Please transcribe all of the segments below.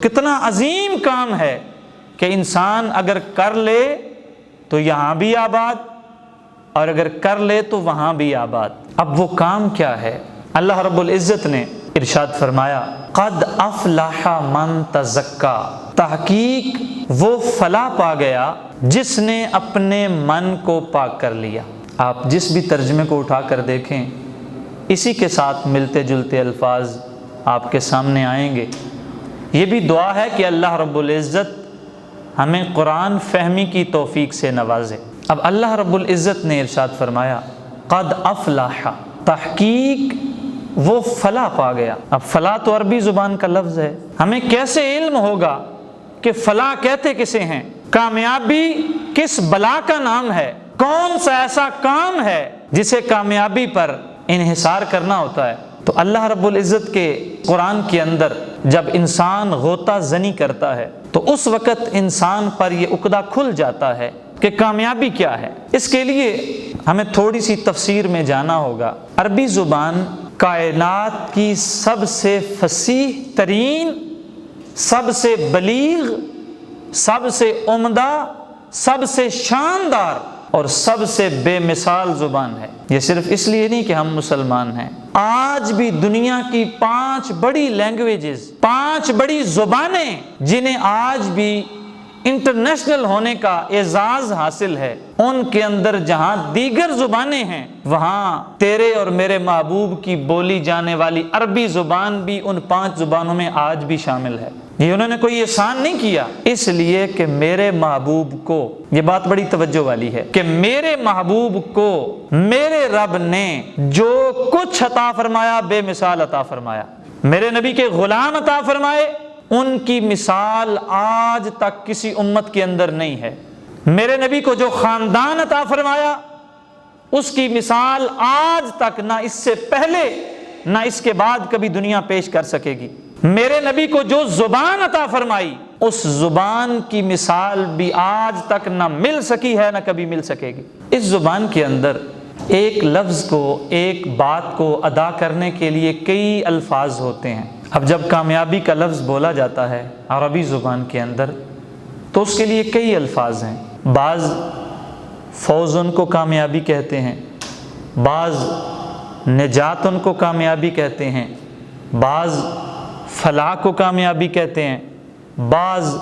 کتنا عظیم کام ہے کہ انسان اگر کر لے تو یہاں بھی آباد اور اگر کر لے تو وہاں بھی آباد۔ اب وہ کام کیا ہے؟ اللہ رب العزت نے ارشاد فرمایا قد افلح من تزکا، تحقیق وہ فلاح پا گیا جس نے اپنے من کو پاک کر لیا۔ آپ جس بھی ترجمے کو اٹھا کر دیکھیں اسی کے ساتھ ملتے جلتے الفاظ آپ کے سامنے آئیں گے۔ یہ بھی دعا ہے کہ اللہ رب العزت ہمیں قرآن فہمی کی توفیق سے نوازے۔ اب اللہ رب العزت نے ارشاد فرمایا قد افلح، تحقیق وہ فلاح پا گیا۔ اب فلاح تو عربی زبان کا لفظ ہے، ہمیں کیسے علم ہوگا کہ فلاح کہتے کسے ہیں؟ کامیابی کس بلا کا نام ہے؟ کون سا ایسا کام ہے جسے کامیابی پر انحصار کرنا ہوتا ہے؟ تو اللہ رب العزت کے قرآن کے اندر جب انسان غوطہ زنی کرتا ہے تو اس وقت انسان پر یہ عقدہ کھل جاتا ہے کہ کامیابی کیا ہے۔ اس کے لیے ہمیں تھوڑی سی تفسیر میں جانا ہوگا۔ عربی زبان کائنات کی سب سے فصیح ترین، سب سے بلیغ، سب سے عمدہ، سب سے شاندار اور سب سے بے مثال زبان ہے۔ یہ صرف اس لیے نہیں کہ ہم مسلمان ہیں، آج بھی دنیا کی 5 بڑی لینگویجز، 5 بڑی زبانیں جنہیں آج بھی انٹرنیشنل ہونے کا اعزاز حاصل ہے، ان کے اندر جہاں دیگر زبانیں ہیں وہاں تیرے اور میرے محبوب کی بولی جانے والی عربی زبان بھی ان 5 زبانوں میں آج بھی شامل ہے۔ یہ انہوں نے کوئی احسان نہیں کیا، اس لیے کہ میرے محبوب کو، یہ بات بڑی توجہ والی ہے، کہ میرے محبوب کو میرے رب نے جو کچھ عطا فرمایا بے مثال عطا فرمایا۔ میرے نبی کے غلام عطا فرمائے، ان کی مثال آج تک کسی امت کے اندر نہیں ہے۔ میرے نبی کو جو خاندان عطا فرمایا اس کی مثال آج تک نہ اس سے پہلے نہ اس کے بعد کبھی دنیا پیش کر سکے گی۔ میرے نبی کو جو زبان عطا فرمائی اس زبان کی مثال بھی آج تک نہ مل سکی ہے نہ کبھی مل سکے گی۔ اس زبان کے اندر ایک لفظ کو، ایک بات کو ادا کرنے کے لیے کئی الفاظ ہوتے ہیں۔ اب جب کامیابی کا لفظ بولا جاتا ہے عربی زبان کے اندر تو اس کے لیے کئی الفاظ ہیں۔ بعض فوزن کو کامیابی کہتے ہیں، بعض نجاتن کو کامیابی کہتے ہیں، بعض فلاح کو کامیابی کہتے ہیں، بعض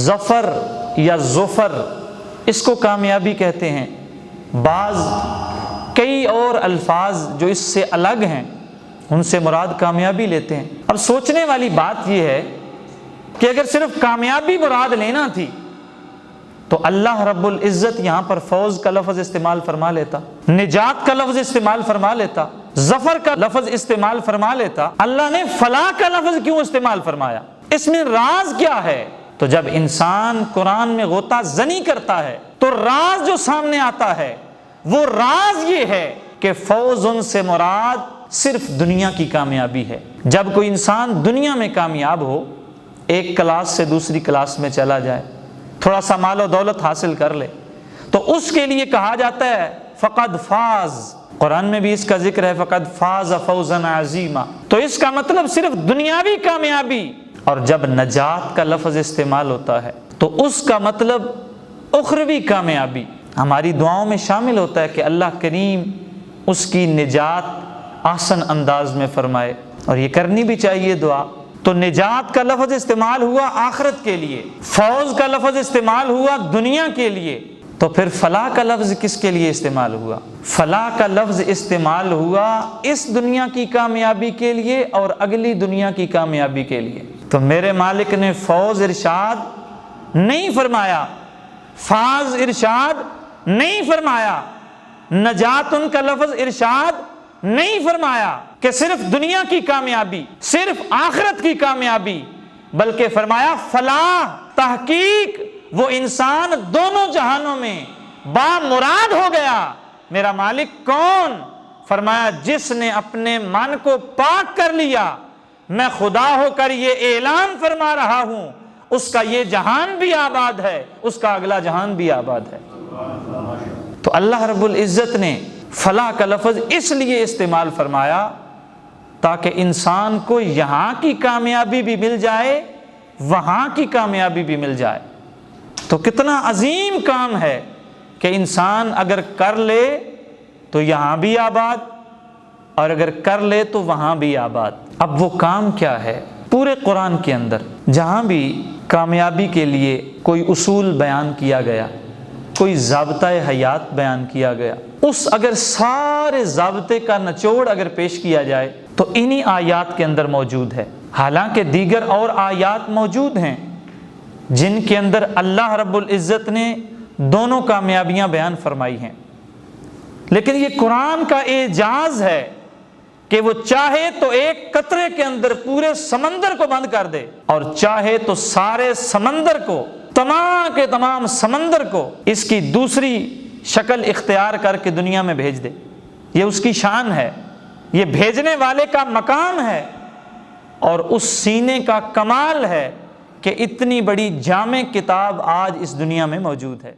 ظفر یا ظفر اس کو کامیابی کہتے ہیں، بعض کئی اور الفاظ جو اس سے الگ ہیں ان سے مراد کامیابی لیتے ہیں۔ اب سوچنے والی بات یہ ہے کہ اگر صرف کامیابی مراد لینا تھی تو اللہ رب العزت یہاں پر فوز کا لفظ استعمال فرما لیتا، نجات کا لفظ استعمال فرما لیتا، ظفر کا لفظ استعمال فرما لیتا۔ اللہ نے فلاح کا لفظ کیوں استعمال فرمایا؟ اس میں راز کیا ہے؟ تو جب انسان قرآن میں غوطہ زنی کرتا ہے تو راز جو سامنے آتا ہے وہ راز یہ ہے کہ فوز ان سے مراد صرف دنیا کی کامیابی ہے۔ جب کوئی انسان دنیا میں کامیاب ہو، ایک کلاس سے دوسری کلاس میں چلا جائے، تھوڑا سا مال و دولت حاصل کر لے تو اس کے لیے کہا جاتا ہے فقد فاز۔ قرآن میں بھی اس کا ذکر ہے فقد فاز فوزا عظیما، تو اس کا مطلب صرف دنیاوی کامیابی۔ اور جب نجات کا لفظ استعمال ہوتا ہے تو اس کا مطلب اخروی کامیابی۔ ہماری دعاؤں میں شامل ہوتا ہے کہ اللہ کریم اس کی نجات آسن انداز میں فرمائے، اور یہ کرنی بھی چاہیے دعا۔ تو نجات کا لفظ استعمال ہوا آخرت کے لیے، فوز کا لفظ استعمال ہوا دنیا کے لیے، تو پھر فلاح کا لفظ کس کے لیے استعمال ہوا؟ فلاح کا لفظ استعمال ہوا اس دنیا کی کامیابی کے لیے اور اگلی دنیا کی کامیابی کے لیے۔ تو میرے مالک نے فوز ارشاد نہیں فرمایا، فاز ارشاد نہیں فرمایا، نجات ان کا لفظ ارشاد نہیں فرمایا کہ صرف دنیا کی کامیابی، صرف آخرت کی کامیابی، بلکہ فرمایا فلاح، تحقیق وہ انسان دونوں جہانوں میں بامراد ہو گیا۔ میرا مالک کون؟ فرمایا جس نے اپنے من کو پاک کر لیا۔ میں خدا ہو کر یہ اعلان فرما رہا ہوں اس کا یہ جہان بھی آباد ہے، اس کا اگلا جہان بھی آباد ہے۔ تو اللہ رب العزت نے فلاح کا لفظ اس لیے استعمال فرمایا تاکہ انسان کو یہاں کی کامیابی بھی مل جائے، وہاں کی کامیابی بھی مل جائے۔ تو کتنا عظیم کام ہے کہ انسان اگر کر لے تو یہاں بھی آباد، اور اگر کر لے تو وہاں بھی آباد۔ اب وہ کام کیا ہے؟ پورے قرآن کے اندر جہاں بھی کامیابی کے لیے کوئی اصول بیان کیا گیا، کوئی ضابطۂ حیات بیان کیا گیا، اس اگر سارے ضابطے کا نچوڑ اگر پیش کیا جائے تو انہی آیات کے اندر موجود ہے۔ حالانکہ دیگر اور آیات موجود ہیں جن کے اندر اللہ رب العزت نے دونوں کامیابیاں بیان فرمائی ہیں، لیکن یہ قرآن کا اعجاز ہے کہ وہ چاہے تو ایک قطرے کے اندر پورے سمندر کو بند کر دے، اور چاہے تو سارے سمندر کو، تمام کے تمام سمندر کو اس کی دوسری شکل اختیار کر کے دنیا میں بھیج دے۔ یہ اس کی شان ہے، یہ بھیجنے والے کا مقام ہے، اور اس سینے کا کمال ہے کہ اتنی بڑی جامع کتاب آج اس دنیا میں موجود ہے۔